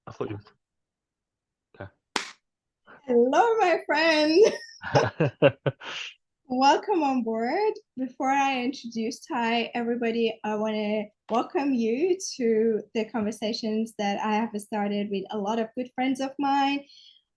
I thought you. Hello, my friend. Okay. Welcome on board. Before I introduce Ty, everybody, I want to welcome you to the conversations that I have started with a lot of good friends of mine.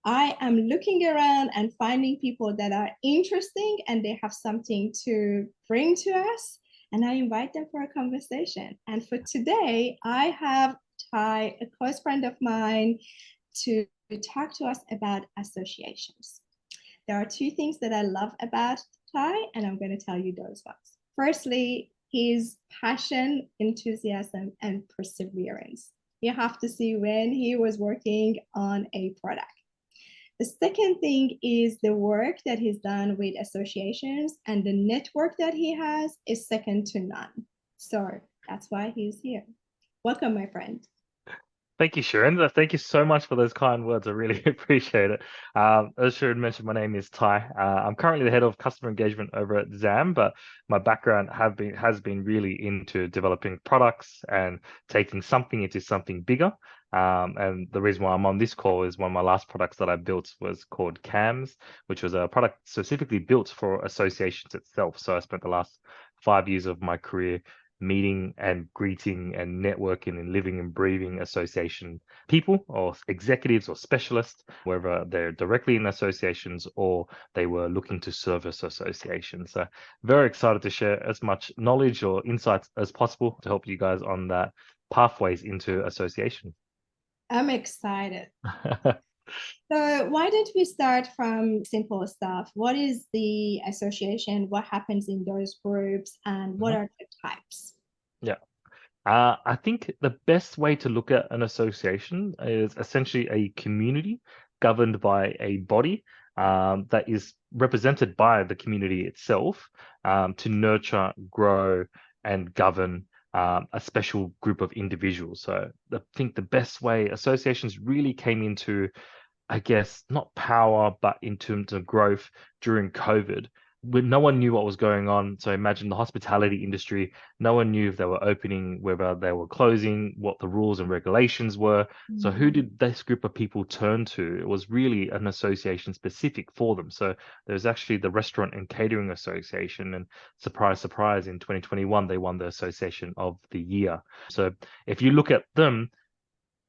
I am looking around and finding people that are interesting and they have something to bring to us, and I invite them for a conversation. And for today, I have Ty, a close friend of mine, to talk to us about associations. There are two things that I love about Ty, and I'm going to tell you those ones. Firstly, his passion, enthusiasm, and perseverance. You have to see when he was working on a product. The second thing is the work that he's done with associations, and the network that he has is second to none. So that's why he's here. Welcome, my friend. Thank you, Sharon. Thank you so much for those kind words. I really appreciate it. As Sharon mentioned, my name is Ty. I'm currently the head of customer engagement over at ZAM, but my background has been really into developing products and taking something into something bigger. And the reason why I'm on this call is one of my last products that I built was called CAMS, which was a product specifically built for associations itself. So I spent the last 5 years of my career meeting and greeting and networking and living and breathing association people or executives or specialists, whether they're directly in associations or they were looking to service associations. So very excited to share as much knowledge or insights as possible to help you guys on that pathways into association. I'm excited. So why don't we start from simple stuff? What is the association? What happens in those groups? And what Mhm. are the types? Yeah. I think the best way to look at an association is essentially a community governed by a body that is represented by the community itself to nurture, grow, and govern a special group of individuals. So I think the best way associations really came into, I guess, not power, but in terms of growth during COVID, when no one knew what was going on. So imagine the hospitality industry, no one knew if they were opening, whether they were closing, what the rules and regulations were. So who Mhm. did this group of people turn to? It was really an association specific for them. So there's actually the Restaurant and Catering Association, and surprise, surprise, in 2021 they won the Association of the Year. So if you look at them,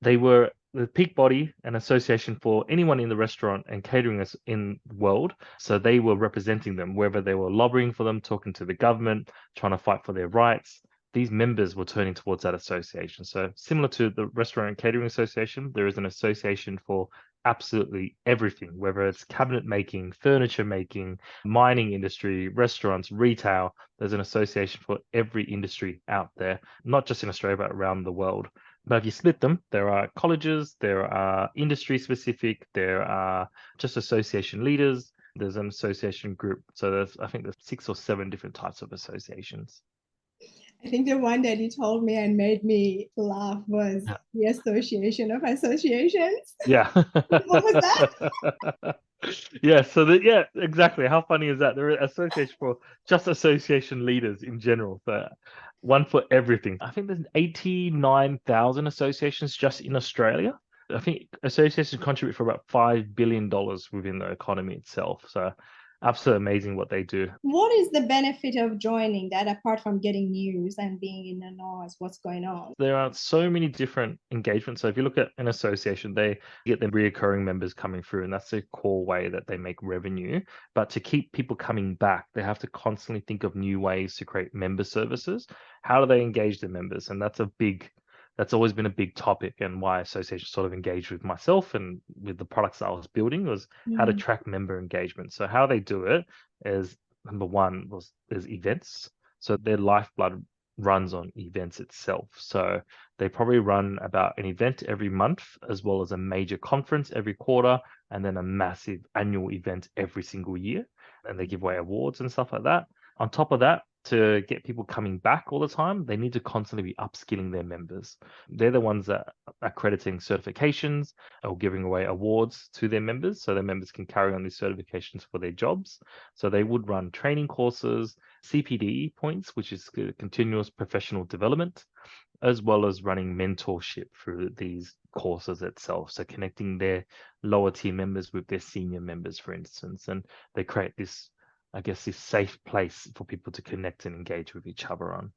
they were the peak body and association for anyone in the restaurant and catering in the world. So they were representing them, whether they were lobbying for them, talking to the government, trying to fight for their rights. These members were turning towards that association. So similar to the Restaurant and Catering Association, there is an association for absolutely everything, whether it's cabinet making, furniture making, mining industry, restaurants, retail. There's an association for every industry out there, not just in Australia, but around the world. But if you split them, there are colleges, there are industry specific, there are just association leaders, there's an association group. So I think there's 6 or 7 different types of associations. I think the one that you told me and made me laugh was Yeah. the Association of Associations. Yeah. What was that? Yeah, so yeah, exactly. How funny is that? There are association for just association leaders in general. So one for everything. I think there's 89,000 associations just in Australia. I think associations contribute for about $5 billion within the economy itself. So absolutely amazing what they do. What is the benefit of joining that apart from getting news and being in the know as what's going on? There are so many different engagements. So if you look at an association, they get their reoccurring members coming through, and that's the core way that they make revenue. But to keep people coming back, they have to constantly think of new ways to create member services. How do they engage their members? And that's always been a big topic, and why associations sort of engaged with myself and with the products that I was building was how to Mm. track member engagement. So how they do it is, number one was there's events. So their lifeblood runs on events itself. So they probably run about an event every month, as well as a major conference every quarter, and then a massive annual event every single year. And they give away awards and stuff like that. On top of that, to get people coming back all the time, they need to constantly be upskilling their members. They're the ones that are accrediting certifications or giving away awards to their members so their members can carry on these certifications for their jobs. So they would run training courses, CPD points, which is continuous professional development, as well as running mentorship through these courses itself. So connecting their lower tier members with their senior members, for instance, and they create this, I guess, this safe place for people to connect and engage with each other on.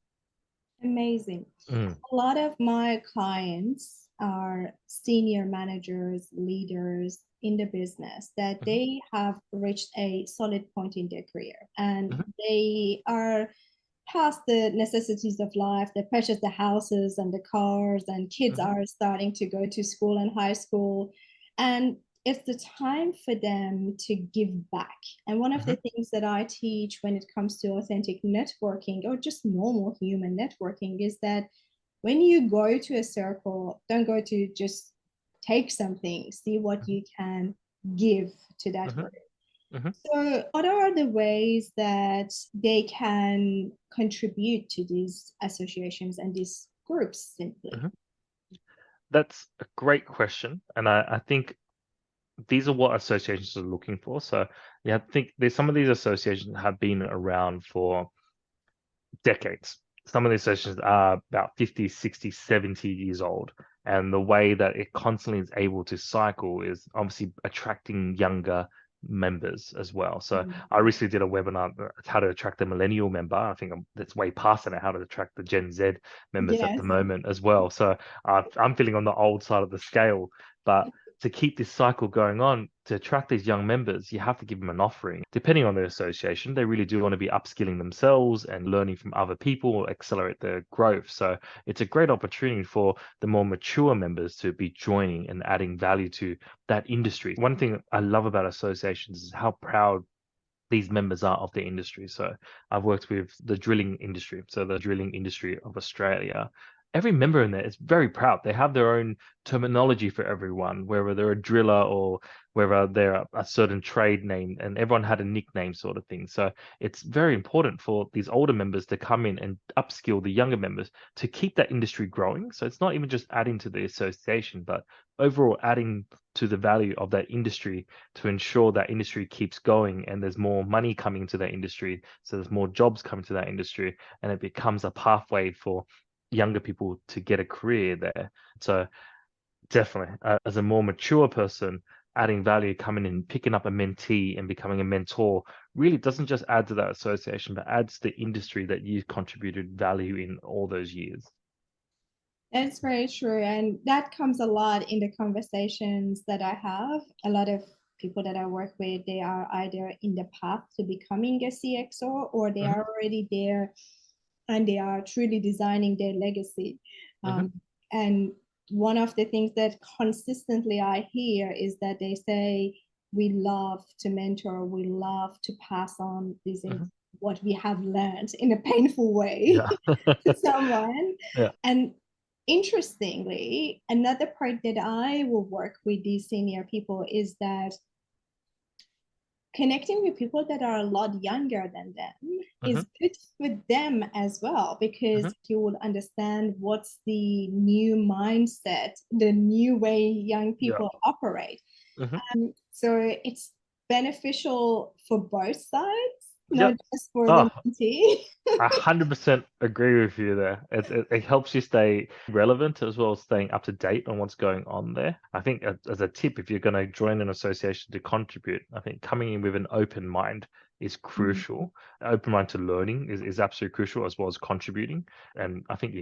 Amazing. Mm, A lot of my clients are senior managers, leaders in the business that mhm, they have reached a solid point in their career and mhm, they are past the necessities of life. They purchase the houses and the cars, and kids mhm, are starting to go to school and high school. And it's the time for them to give back. And one of mhm, the things that I teach when it comes to authentic networking or just normal human networking is that when you go to a circle, don't go to just take something, see what mhm, you can give to that mhm, group. mhm. So, what are the ways that they can contribute to these associations and these groups simply? Mhm. That's a great question. And I think these are what associations are looking for. So yeah, I think there's some of these associations have been around for decades. Some of these associations are about 50, 60, 70 years old. And the way that it constantly is able to cycle is obviously attracting younger members as well. So I Mhm. recently did a webinar on how to attract a millennial member. I think that's way past it, how to attract the Gen Z members at the Yes, moment as well. So I'm feeling on the old side of the scale, but to keep this cycle going on, to attract these young members, you have to give them an offering. Depending on the association, they really do want to be upskilling themselves and learning from other people, accelerate their growth. So it's a great opportunity for the more mature members to be joining and adding value to that industry. One thing I love about associations is how proud these members are of the industry. So I've worked with the drilling industry, so the drilling industry of Australia. Every member in there is very proud. They have their own terminology for everyone, whether they're a driller or whether they're a certain trade name, and everyone had a nickname sort of thing. So it's very important for these older members to come in and upskill the younger members to keep that industry growing. So it's not even just adding to the association, but overall adding to the value of that industry to ensure that industry keeps going and there's more money coming into that industry. So there's more jobs coming to that industry and it becomes a pathway for younger people to get a career there. So definitely, as a more mature person, adding value, coming in, picking up a mentee and becoming a mentor really doesn't just add to that association, but adds to the industry that you contributed value in all those years. that's very true. And that comes a lot in the conversations that I have. A lot of people that I work with, they are either in the path to becoming a CXO or they Hmm. are already there and they are truly designing their legacy. Hmm. And one of the things that consistently I hear is that they say, we love to mentor, we love to pass on Hmm. what we have learned in a painful way Yeah. to someone. Yeah. And interestingly, another part that I will work with these senior people is that connecting with people that are a lot younger than them Hmm. is good for them as well Hmm. because you will understand what's the new mindset, the new way young Yeah. people operate. Hmm. So it's beneficial for both sides, not Yep. just for the Oh, mentee. 100% agree with you there. It helps you stay relevant as well as staying up to date on what's going on there. I think as a tip, if you're going to join an association to contribute, I think coming in with an open mind is crucial. An open mind to learning is absolutely crucial as well as contributing. And I think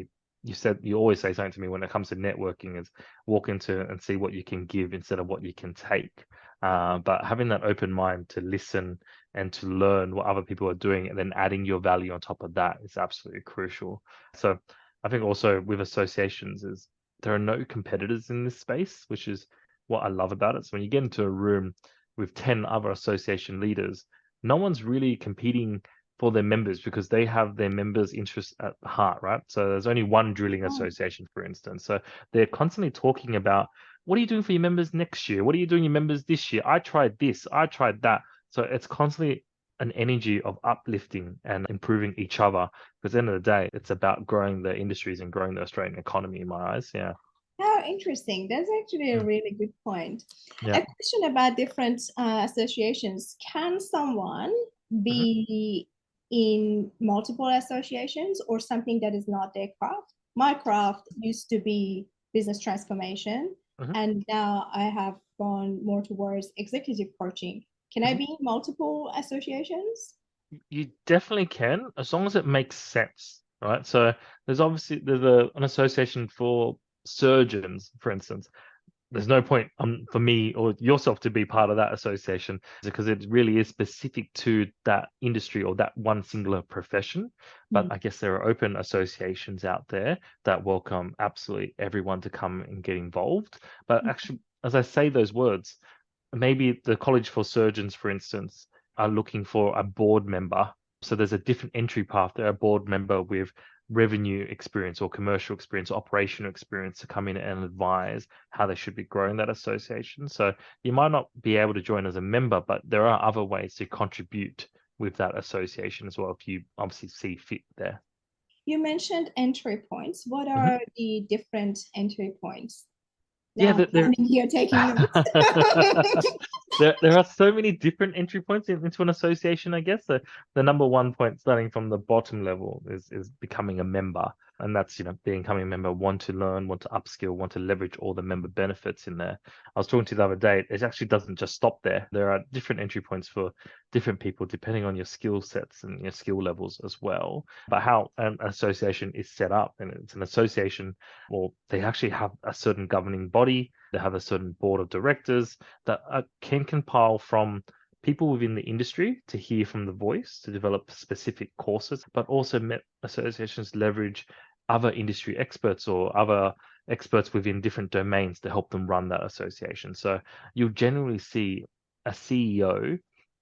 you said you always say something to me when it comes to networking is walk into and see what you can give instead of what you can take. But having that open mind to listen and to learn what other people are doing and then adding your value on top of that is absolutely crucial. So I think also with associations is there are no competitors in this space, which is what I love about it. So when you get into a room with 10 other association leaders, no one's really competing for their members because they have their members' interests at heart, right? So there's only one drilling association, for instance. So they're constantly talking about what are you doing for your members next year? What are you doing your members this year? I tried this, I tried that. So it's constantly an energy of uplifting and improving each other. Because at the end of the day, it's about growing the industries and growing the Australian economy in my eyes. Yeah. How interesting. That's actually a Mm. really good point. Yeah. A question about different associations. Can someone Mhm. be in multiple associations or something that is not their craft? My craft used to be business transformation, Mhm. and now I have gone more towards executive coaching. Can I Mhm. be in multiple associations? You definitely can, as long as it makes sense, right? So there's an association for surgeons, for instance. There's no point for me or yourself to be part of that association because it really is specific to that industry or that one singular profession. But Mm. I guess there are open associations out there that welcome absolutely everyone to come and get involved. But actually, as I say those words, maybe the College for Surgeons, for instance, are looking for a board member. So there's a different entry path there, a board member with revenue experience or commercial experience, operational experience to come in and advise how they should be growing that association. So you might not be able to join as a member, but there are other ways to contribute with that association as well if you obviously see fit there. You mentioned entry points. What Mhm. are the different entry points? Yeah, Now I'm standing here taking notes. there are so many different entry points into an association, I guess. So the number one point starting from the bottom level is becoming a member. And that's, becoming a member, want to learn, want to upskill, want to leverage all the member benefits in there. I was talking to you the other day, it actually doesn't just stop there. There are different entry points for different people depending on your skill sets and your skill levels as well. But how an association is set up, and it's an association, well, they actually have a certain governing body, they have a certain board of directors that can compile from people within the industry to hear from the voice to develop specific courses, but also associations leverage other industry experts or other experts within different domains to help them run that association. So you'll generally see a CEO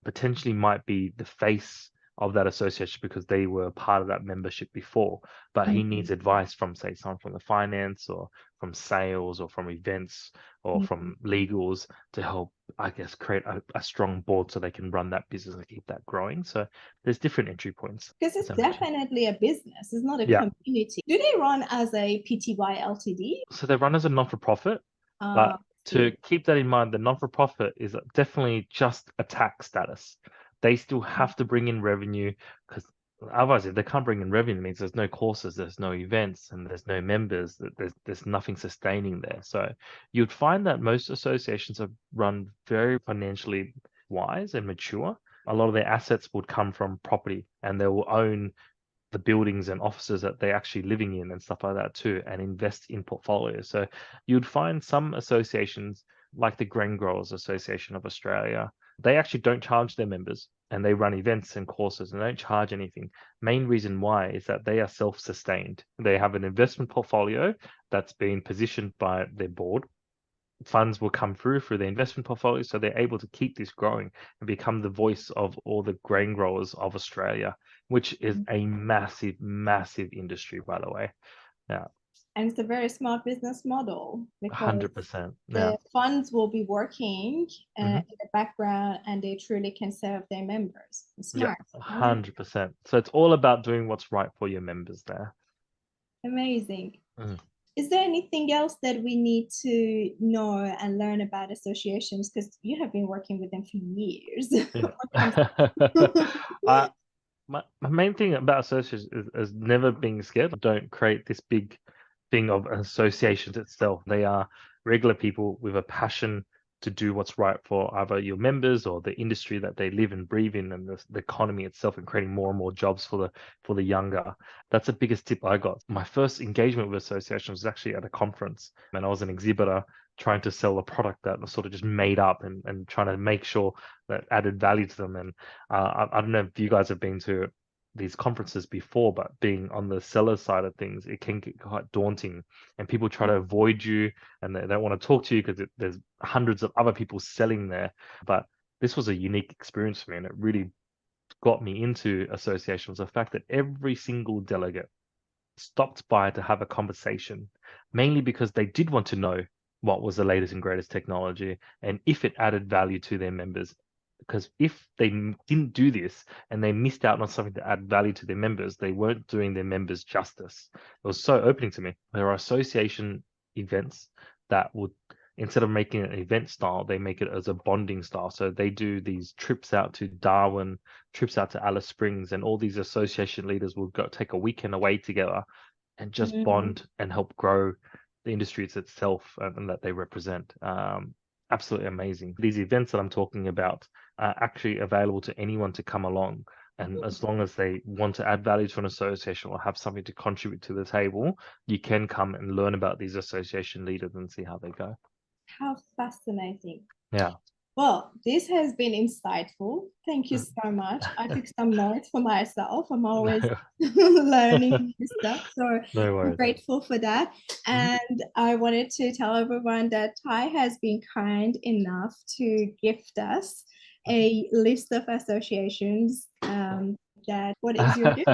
potentially might be the face of that association because they were part of that membership before, but he needs advice from, say, someone from the finance or from sales or from events or from legals to help, I guess, create a strong board so they can run that business and keep that growing. So there's different entry points, Because as it's I mentioned. definitely a business, it's not a Yeah. community. Do they run as a PTY Ltd? So they run as a non-for-profit, but to See. keep that in mind, the non-for-profit is definitely just a tax status. They still have to bring in revenue because otherwise, if they can't bring in revenue, it means there's no courses, there's no events, and there's no members. There's nothing sustaining there. So you'd find that most associations are run very financially wise and mature. A lot of their assets would come from property, and they will own the buildings and offices that they're actually living in and stuff like that too, and invest in portfolios. So you'd find some associations like the Grain Growers Association of Australia, they actually don't charge their members and they run events and courses and they don't charge anything. Main reason why is that they are self-sustained. They have an investment portfolio that's been positioned by their board. Funds will come through the investment portfolio, so they're able to keep this growing and become the voice of all the grain growers of Australia, which is a massive, massive industry, by the way. Yeah, And it's a very smart business model because 100%. Yeah. the funds will be working Hmm. in the background and they truly can serve their members. Yeah, Smart. I like 100%. So it's all about doing what's right for your members there. Amazing. Mm. Is there anything else that we need to know and learn about associations? Because you have been working with them for years. Yeah. I, my main thing about associations is never being scared. Don't create this big thing of associations itself. They are regular people with a passion to do what's right for either your members or the industry that they live and breathe in, and the economy itself, and creating more and more jobs for the younger. That's the biggest tip I got. My first engagement with associations was actually at a conference, and I was an exhibitor trying to sell a product that was sort of just made up and trying to make sure that added value to them. And I don't know if you guys have been to these conferences before, but being on the seller side of things, it can get quite daunting, and people try to avoid you and they don't want to talk to you because there's hundreds of other people selling there. But this was a unique experience for me, and it really got me into association was the fact that every single delegate stopped by to have a conversation, mainly because they did want to know what was the latest and greatest technology and if it added value to their members because if they didn't do this and they missed out on something to add value to their members, they weren't doing their members justice. It was so opening to me. There are association events that would, instead of making it an event style, they make it as a bonding style. So they do these trips out to Darwin, trips out to Alice Springs, and all these association leaders will go take a weekend away together and just Mm. bond and help grow the industries itself and that they represent. Absolutely amazing. These events that I'm talking about are actually available to anyone to come along. And as long as they want to add value to an association or have something to contribute to the table, you can come and learn about these association leaders and see how they go. How fascinating. Yeah. Well, this has been insightful. Thank you so much. I took some notes for myself. I'm always learning new stuff. So No I'm worries. grateful for that. And I wanted to tell everyone that Ty has been kind enough to gift us a list of associations what is your gift?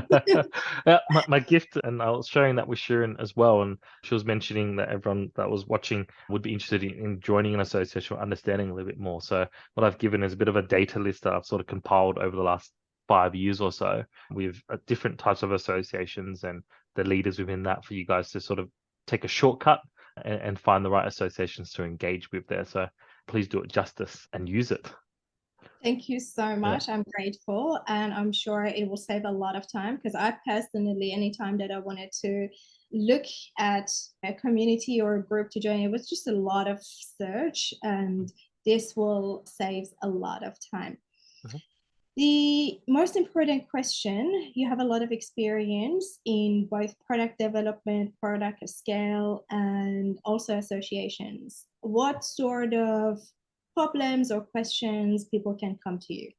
Yeah, my gift, and I was sharing that with Sharon as well, and she was mentioning that everyone that was watching would be interested in joining an association or understanding a little bit more. So what I've given is a bit of a data list that I've sort of compiled over the last 5 years or so with different types of associations and the leaders within that for you guys to sort of take a shortcut and find the right associations to engage with there. So please do it justice and use it. Thank you so Yeah. much. I'm grateful, and I'm sure it will save a lot of time because I personally, anytime that I wanted to look at a community or a group to join, it was just a lot of search, and this will save a lot of time. Mhm. The most important question, you have a lot of experience in both product development, product scale, and also associations. What sort of problems or questions people can come to you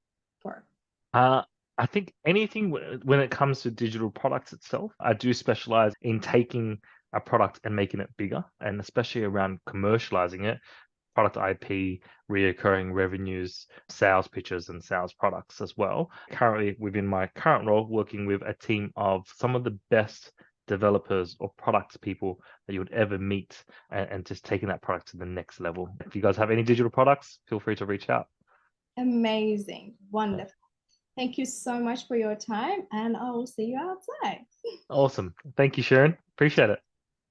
for? I think anything when it comes to digital products itself, I do specialize in taking a product and making it bigger, and especially around commercializing it, product IP, reoccurring revenues, sales pitches, and sales products as well. Currently, within my current role, working with a team of some of the best developers or products people that you would ever meet, and just taking that product to the next level. If you guys have any digital products, feel free to reach out. Amazing. Wonderful. Thank you so much for your time, and I will see you outside. Awesome. Thank you, Sharon. Appreciate it.